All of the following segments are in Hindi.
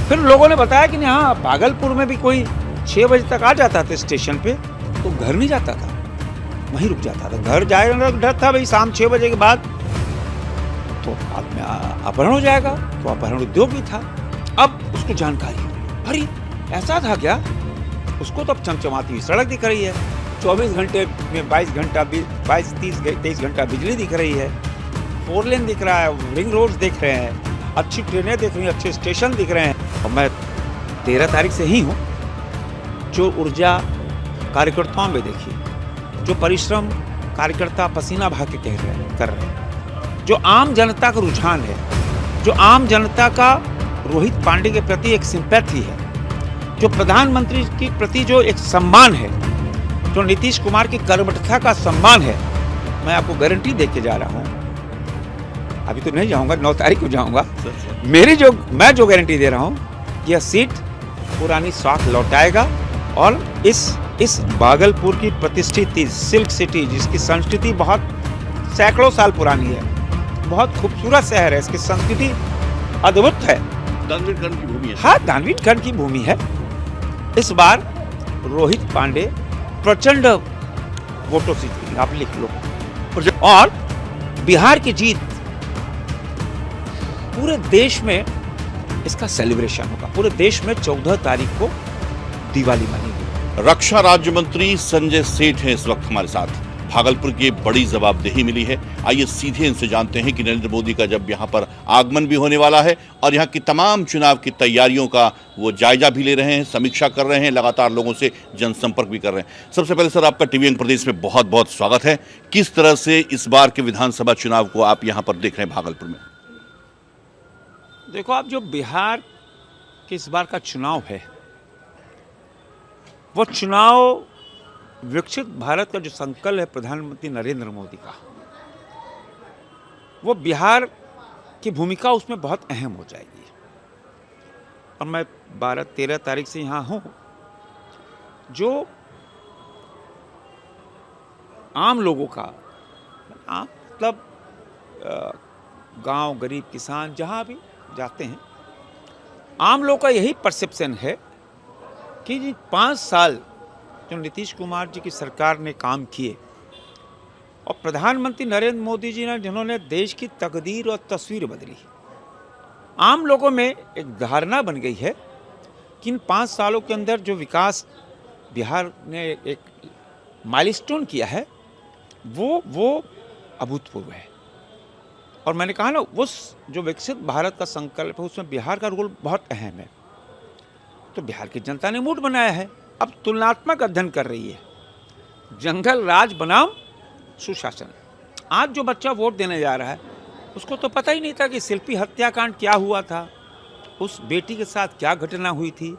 फिर लोगों ने बताया कि हाँ, भागलपुर में भी कोई 6 बजे तक आ जाता था स्टेशन पे, तो घर नहीं जाता था, वहीं रुक जाता था। घर जाएगा डर था भाई, शाम 6 बजे के बाद तो आदमी अपहरण हो जाएगा, तो अपहरण उद्योग भी था। अब उसको जानकारी हुई, अरे ऐसा था क्या? उसको तो अब चमचमाती हुई सड़क दिख रही है, 24 घंटे में 23 घंटा बिजली दिख रही है, 4 लेन दिख रहा है, रिंग रोड्स दिख रहे हैं, अच्छी ट्रेनें दिख रही हैं, अच्छे स्टेशन दिख रहे हैं। और मैं 13 तारीख से ही हूँ। जो ऊर्जा कार्यकर्ताओं में देखी, जो परिश्रम कार्यकर्ता पसीना बहा के कर रहे हैं, जो आम जनता का रुझान है, जो आम जनता का रोहित पांडे के प्रति एक सिंपैथी है, जो प्रधानमंत्री के प्रति जो एक सम्मान है, जो नीतीश कुमार की कर्मठता का सम्मान है, मैं आपको गारंटी दे के जा रहा हूँ। अभी तो नहीं जाऊंगा, 9 तारीख को जाऊंगा। मैं जो गारंटी दे रहा हूँ, यह सीट पुरानी स्वाद लौटाएगा और इस भागलपुर की प्रतिष्ठित सिल्क सिटी, जिसकी संस्कृति बहुत सैकड़ों साल पुरानी है, बहुत खूबसूरत शहर है, इसकी संस्कृति अद्भुत है, दानवीर कर्ण की भूमि है। हाँ, दानवीर कर्ण की भूमि है। इस बार रोहित पांडे प्रचंड वोटों से जीतेंगे, आप लिख लो। और बिहार की जीत, पूरे देश में इसका सेलिब्रेशन होगा। पूरे देश में 14 तारीख को दिवाली मनेगी। रक्षा राज्य मंत्री संजय सेठ हैं इस वक्त हमारे साथ। भागलपुर की बड़ी जवाबदेही मिली है। आइए सीधे इनसे जानते हैं कि नरेंद्र मोदी का जब यहाँ पर आगमन भी होने वाला है और यहाँ की तमाम चुनाव की तैयारियों का वो जायजा भी ले रहे हैं, समीक्षा कर रहे हैं, लगातार लोगों से जनसंपर्क भी कर रहे हैं। सबसे पहले सर, आपका टीवी प्रदेश में बहुत बहुत स्वागत है। किस तरह से इस बार के विधानसभा चुनाव को आप यहाँ पर देख रहे हैं भागलपुर में? देखो, आप जो बिहार के इस बार का चुनाव है, वो चुनाव विकसित भारत का जो संकल्प है प्रधानमंत्री नरेंद्र मोदी का, वो बिहार की भूमिका उसमें बहुत अहम हो जाएगी। और मैं 12-13 तारीख से यहाँ हूँ। जो आम लोगों का, मतलब गांव, गरीब, किसान, जहाँ भी जाते हैं, आम लोग का यही परसेप्शन है कि 5 साल जो नीतीश कुमार जी की सरकार ने काम किए और प्रधानमंत्री नरेंद्र मोदी जी ने, जिन्होंने देश की तकदीर और तस्वीर बदली, आम लोगों में एक धारणा बन गई है कि इन 5 सालों के अंदर जो विकास बिहार ने एक माइलस्टोन किया है, वो अभूतपूर्व है। और मैंने कहा ना, उस जो विकसित भारत का संकल्प है, उसमें बिहार का रोल बहुत अहम है। तो बिहार की जनता ने मूड बनाया है, अब तुलनात्मक अध्ययन कर रही है, जंगल राज बनाम सुशासन। आज जो बच्चा वोट देने जा रहा है, उसको तो पता ही नहीं था कि शिल्पी हत्याकांड क्या हुआ था, उस बेटी के साथ क्या घटना हुई थी,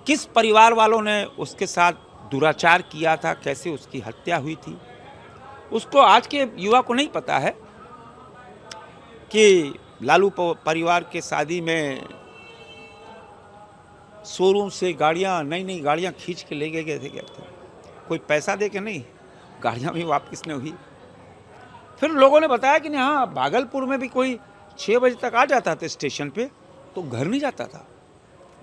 किस परिवार वालों ने उसके साथ दुराचार किया था, कैसे उसकी हत्या हुई थी। उसको, आज के युवा को नहीं पता है कि लालू परिवार के शादी में शोरूम से गाड़ियाँ, नई गाड़ियाँ खींच के ले गए थे, कोई पैसा दे के नहीं, गाड़ियाँ भी वापस नहीं हुई। फिर लोगों ने बताया कि हाँ, भागलपुर में भी कोई 6 बजे तक आ जाता था स्टेशन पे, तो घर नहीं जाता था,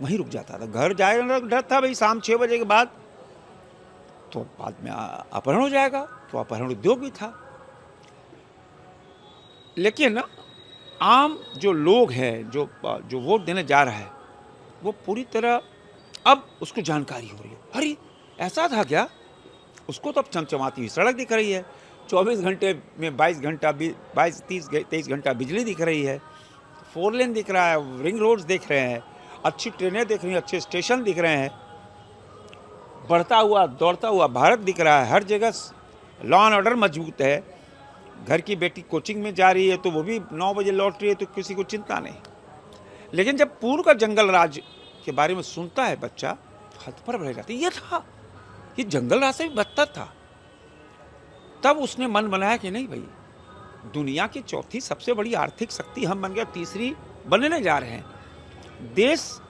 वहीं रुक जाता था। घर जाएगा डर था भाई, शाम 6 बजे के बाद तो बाद में अपहरण हो जाएगा, तो अपहरण उद्योग भी था। लेकिन आम जो लोग हैं, जो वोट देने जा रहा है, वो पूरी तरह अब उसको जानकारी हो रही है, अरे ऐसा था क्या? उसको तो अब चमचमाती हुई सड़क दिख रही है, 24 घंटे में 23 घंटा बिजली दिख रही है, 4 लेन दिख रहा है, रिंग रोड्स दिख रहे हैं, अच्छी ट्रेनें दिख रही हैं, अच्छे स्टेशन दिख रहे हैं, बढ़ता हुआ दौड़ता हुआ भारत दिख रहा है। हर जगह लॉ एंड ऑर्डर मजबूत है। घर की बेटी कोचिंग में जा रही है तो वो भी 9 बजे लौट रही है, तो किसी को चिंता नहीं। लेकिन जब पूर्व का जंगल राज के बारे में सुनता है बच्चा, हतप्रभ रह जाता है, ये था, ये जंगल राज से भी बदतर था। तब उसने मन बनाया कि नहीं भाई, दुनिया की चौथी सबसे बड़ी आर्थिक शक्ति हम बन गए, तीसरी बनने जा रहे हैं। देश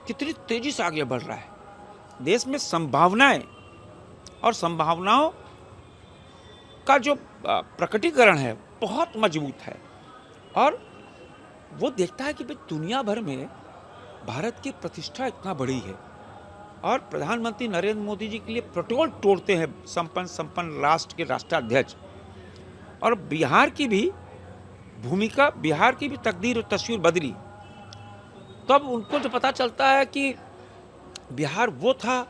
कितनी तेजी से आगे बढ़ रहा है, देश में संभावनाएं और संभावनाओं का जो प्रकटीकरण है बहुत मजबूत है। और वो देखता है कि भाई दुनिया भर में भारत की प्रतिष्ठा इतना बड़ी है और प्रधानमंत्री नरेंद्र मोदी जी के लिए प्रोटोकॉल तोड़ते हैं संपन्न राष्ट्र के राष्ट्राध्यक्ष। और बिहार की भी भूमिका, बिहार की भी तकदीर और तस्वीर बदली। तब उनको जो पता चलता है कि बिहार वो था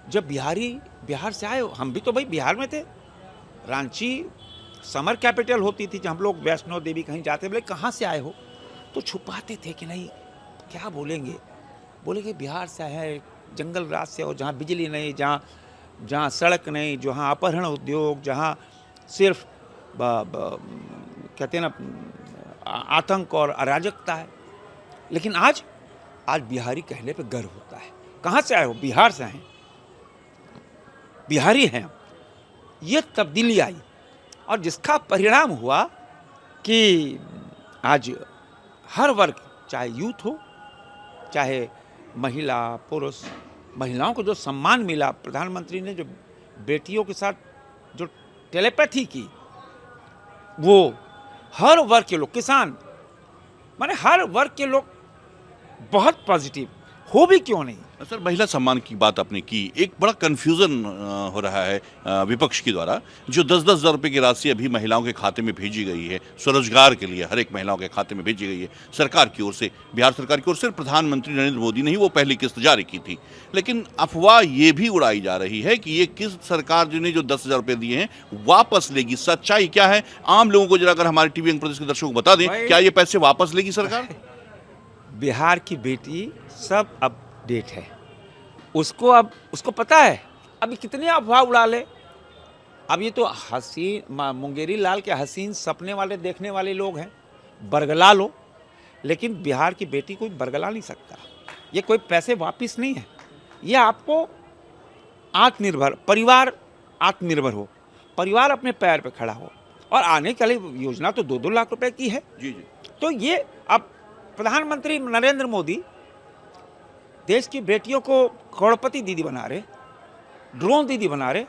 जब बिहारी बिहार से आए। हम भी तो भाई बिहार में थे। रांची समर कैपिटल होती थी, जब हम लोग वैष्णो देवी कहीं जाते बोले कहाँ से आए हो, तो छुपाते थे कि नहीं क्या बोलेंगे। बोलेंगे बिहार से आए हैं, जंगल राज से हो, जहाँ बिजली नहीं, जहाँ सड़क नहीं, जहाँ अपहरण उद्योग, जहाँ सिर्फ कहते हैं ना आतंक और अराजकता है। लेकिन आज बिहारी कहने पे गर्व होता है। कहाँ से आए हो? बिहार से आए, बिहारी हैं। ये तब्दीली आई और जिसका परिणाम हुआ कि आज हर वर्ग, चाहे यूथ हो, चाहे महिला पुरुष, महिलाओं को जो सम्मान मिला, प्रधानमंत्री ने जो बेटियों के साथ जो टेलीपैथी की, वो हर वर्ग के लोग, किसान माने हर वर्ग के लोग बहुत पॉजिटिव हो भी क्यों नहीं। सर, महिला सम्मान की बात आपने की, एक बड़ा कंफ्यूजन हो रहा है विपक्ष के द्वारा। जो 10-10 हज़ार रुपए की राशि अभी महिलाओं के खाते में भेजी गई है स्वरोजगार के लिए, हर एक महिलाओं के खाते में भेजी गई है सरकार की ओर से, बिहार सरकार की ओर से। प्रधानमंत्री नरेंद्र मोदी ने ही वो पहली किस्त जारी की थी। लेकिन अफवाह ये भी उड़ाई जा रही है कि ये किस्त सरकार ने जो 10 हज़ार रुपए दिए हैं वापस लेगी। सच्चाई क्या है? आम लोगों को जरा अगर हमारे टीवी अंक प्रदेश के दर्शकों को बता दें, क्या ये पैसे वापस लेगी सरकार? बिहार की बेटी सब अपडेट है, उसको पता है। अभी कितनी अफवाह उड़ा ले। अब ये तो हसीन मुंगेरी लाल के हसीन सपने वाले देखने वाले लोग हैं, बरगला लो। लेकिन बिहार की बेटी कोई बरगला नहीं सकता। ये कोई पैसे वापस नहीं है। ये आपको आत्मनिर्भर परिवार, आत्मनिर्भर हो, परिवार अपने पैर पे खड़ा हो। और आने के लिए योजना तो 2-2 लाख रुपए की है। जी जी। तो ये अब प्रधानमंत्री नरेंद्र मोदी देश की बेटियों को करोड़पति दीदी बना रहे, ड्रोन दीदी बना रहे।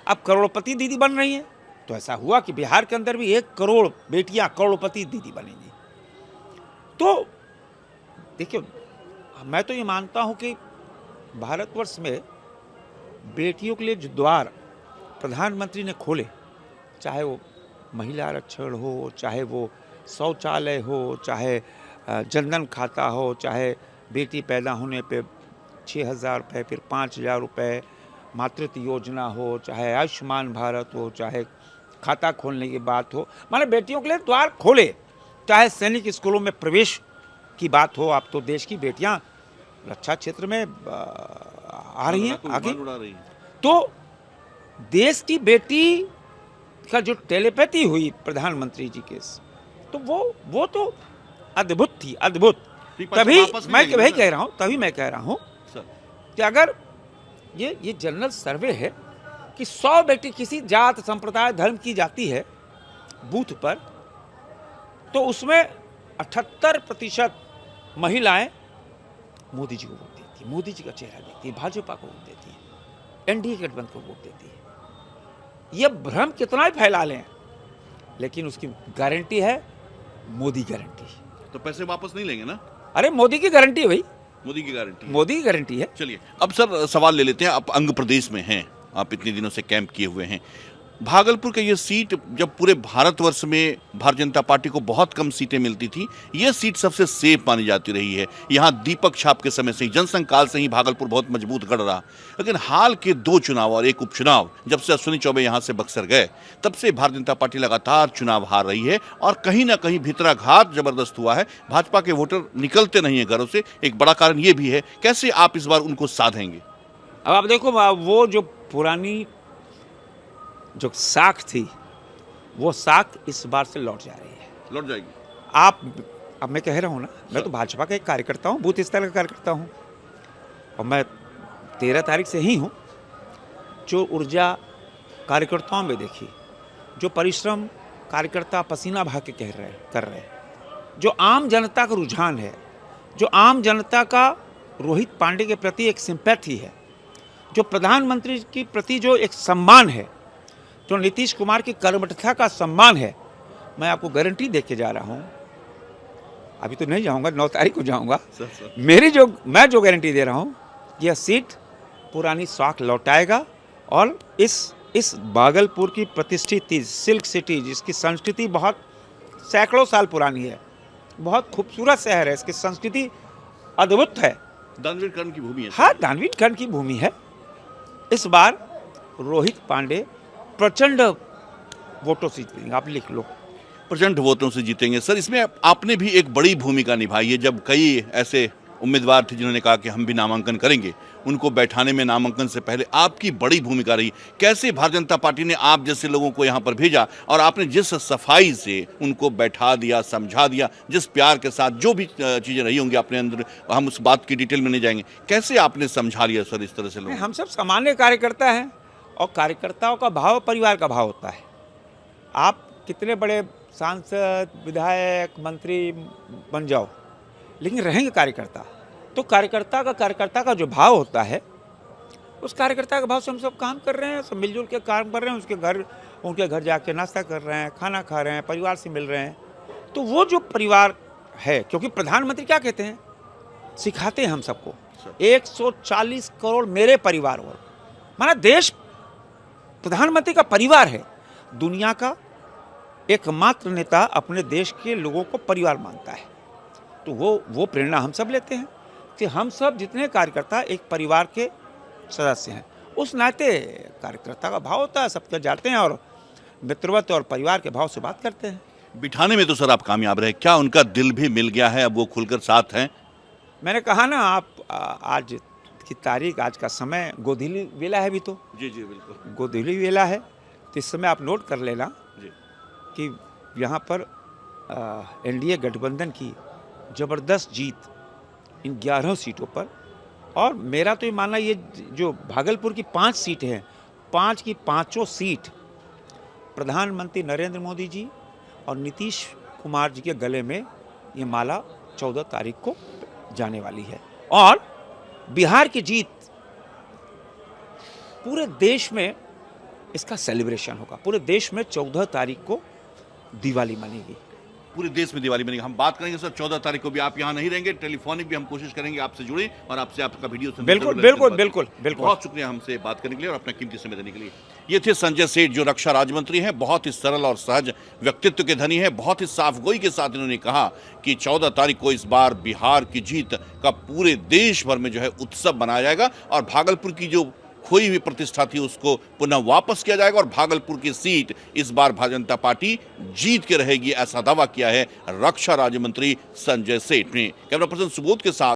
अब करोड़पति दीदी बन रही हैं, तो ऐसा हुआ कि बिहार के अंदर भी 1 करोड़ बेटियां करोड़पति दीदी बनेंगी। तो देखिए, मैं तो ये मानता हूं कि भारतवर्ष में बेटियों के लिए जो द्वार प्रधानमंत्री ने खोले, चाहे वो महिला आरक्षण हो, चाहे वो शौचालय हो, चाहे जनधन खाता हो, चाहे बेटी पैदा होने पे 6,000 रुपये, फिर 5,000 रुपये मातृत्व योजना हो, चाहे आयुष्मान भारत हो, चाहे खाता खोलने की बात हो, माने बेटियों के लिए द्वार खोले। चाहे सैनिक स्कूलों में प्रवेश की बात हो, अब तो देश की बेटियां रक्षा क्षेत्र में आ रही हैं आगे। तो देश की बेटी का जो टेलीपैथी हुई प्रधानमंत्री जी के, तो वो तो अद्भुत थी, अद्भुत। तभी मैं कह रहा हूँ कि अगर ये जनरल सर्वे है कि 100 बेटी किसी जात, संप्रदाय, धर्म की जाती है बूथ पर, तो उसमें 78% महिलाएं मोदी जी को वोट देती है, मोदी जी का चेहरा देखती है, भाजपा को वोट देती है, एनडीए गठबंधन को वोट देती है। ये भ्रम कितना ही फैला लें, लेकिन उसकी गारंटी है मोदी गारंटी। तो पैसे वापस नहीं लेंगे ना? अरे मोदी की गारंटी है भाई, मोदी की गारंटी, मोदी की गारंटी है। चलिए, अब सर सवाल ले लेते हैं। आप अंग प्रदेश में हैं, आप इतने दिनों से कैंप किए हुए हैं। भागलपुर का ये सीट, जब पूरे भारतवर्ष में भारतीय जनता पार्टी को बहुत कम सीटें मिलती थी, ये सीट सबसे सेफ मानी जाती रही है। यहाँ दीपक छाप के समय से ही, जनसंघ काल से ही भागलपुर बहुत मजबूत गढ़ रहा। लेकिन हाल के 2 चुनाव और 1 उपचुनाव, जब से अश्विनी चौबे यहाँ से बक्सर गए, तब से भारतीय जनता पार्टी लगातार चुनाव हार रही है और कहीं ना कहीं भितराघात जबरदस्त हुआ है। भाजपा के वोटर निकलते नहीं है घरों से। एक बड़ा कारण ये भी है। कैसे आप इस बार उनको साधेंगे? अब आप देखो, वो जो पुरानी जो साख थी, वो साख इस बार से लौट जा रही है, लौट जाएगी। अब मैं कह रहा हूँ ना, मैं तो भाजपा का एक कार्यकर्ता हूँ, बूथ स्तर का कार्यकर्ता हूँ, और मैं 13 तारीख से ही हूँ। जो ऊर्जा कार्यकर्ताओं में देखी, जो परिश्रम कार्यकर्ता पसीना बहा के कर रहे हैं, जो आम जनता का रुझान है, जो आम जनता का रोहित पांडे के प्रति एक सिंपैथी है, जो प्रधानमंत्री के प्रति जो एक सम्मान है, जो नीतीश कुमार की कर्मठता का सम्मान है, मैं आपको गारंटी दे के जा रहा हूँ, अभी तो नहीं जाऊंगा, 9 तारीख को जाऊंगा। सर मैं जो गारंटी दे रहा हूँ, यह सीट पुरानी शौक लौटाएगा और इस भागलपुर की प्रतिष्ठित सिल्क सिटी, जिसकी संस्कृति बहुत सैकड़ों साल पुरानी है, बहुत खूबसूरत शहर है, इसकी संस्कृति अद्भुत है, दानवीर कर्ण की भूमि है। हाँ, दानवीर कर्ण की भूमि है। इस बार रोहित पांडे प्रचंड वोटों से जीतेंगे, आप लिख लो। प्रचंड वोटों से जीतेंगे। सर, इसमें आपने भी एक बड़ी भूमिका निभाई है। जब कई ऐसे उम्मीदवार थे जिन्होंने कहा कि हम भी नामांकन करेंगे, उनको बैठाने में नामांकन से पहले आपकी बड़ी भूमिका रही। कैसे भारतीय जनता पार्टी ने आप जैसे लोगों को यहाँ पर भेजा और आपने जिस सफाई से उनको बैठा दिया, समझा दिया, जिस प्यार के साथ, जो भी चीज़ें रही होंगी अपने अंदर, हम उस बात की डिटेल में नहीं जाएंगे, कैसे आपने समझा लिया सर इस तरह से लोग? हम सब सामान्य कार्यकर्ता हैं और कार्यकर्ताओं का भाव परिवार का भाव होता है। आप कितने बड़े सांसद, विधायक, मंत्री बन जाओ, लेकिन रहेंगे कार्यकर्ता, तो कार्यकर्ता का जो भाव होता है, उस कार्यकर्ता के भाव से हम सब काम कर रहे हैं, सब मिलजुल के काम कर रहे हैं। उनके घर जाके नाश्ता कर रहे हैं, खाना खा रहे हैं, परिवार से मिल रहे हैं। तो वो जो परिवार है, क्योंकि प्रधानमंत्री क्या कहते हैं, सिखाते हैं हम सबको, 140 करोड़ मेरे परिवार और हमारा देश प्रधानमंत्री का परिवार है। दुनिया का एकमात्र नेता अपने देश के लोगों को परिवार मानता है। तो वो प्रेरणा हम सब लेते हैं कि हम सब जितने कार्यकर्ता एक परिवार के सदस्य हैं। उस नाते कार्यकर्ता का भाव होता है, सबके जाते हैं और मित्रवत और परिवार के भाव से बात करते हैं। बिठाने में तो सर आप कामयाब रहे, क्या उनका दिल भी मिल गया है, अब वो खुलकर साथ हैं? मैंने कहा ना, आप आज की तारीख, आज का समय गोधूली वेला है, भी तो जी बिल्कुल गोधूली वेला है। तो इस समय आप नोट कर लेना जी कि यहाँ पर एनडीए गठबंधन की ज़बरदस्त जीत इन 11 सीटों पर। और मेरा तो ये मानना, ये जो भागलपुर की 5 सीटें हैं, 5 की 5 सीट प्रधानमंत्री नरेंद्र मोदी जी और नीतीश कुमार जी के गले में ये माला 14 तारीख को जाने वाली है। और बिहार की जीत, पूरे देश में इसका सेलिब्रेशन होगा। पूरे देश में 14 तारीख को दिवाली मनेगी। पूरे देश में दिवाली बनेगी। हम बात करेंगे सर 14 तारीख को भी, आप यहाँ नहीं रहेंगे, टेलीफोनिक भी हम कोशिश करेंगे आपसे जुड़े और आपसे आपका वीडियो बिल्कुल। बहुत शुक्रिया हमसे बात करने के लिए और अपना कीमती समय देने के लिए। ये थे संजय सेठ, जो रक्षा राज्य मंत्री हैं। बहुत ही सरल और सहज व्यक्तित्व के धनी है। बहुत ही साफगोई के साथ इन्होंने कहा कि 14 तारीख को इस बार बिहार की जीत का पूरे देश भर में जो है उत्सव मनाया जाएगा और भागलपुर की जो खोई हुई प्रतिष्ठा थी उसको पुनः वापस किया जाएगा और भागलपुर की सीट इस बार भारतीय जनता पार्टी जीत के रहेगी, ऐसा दावा किया है रक्षा राज्य मंत्री संजय सेठ ने। कैमरा पर्सन सुबोध के साथ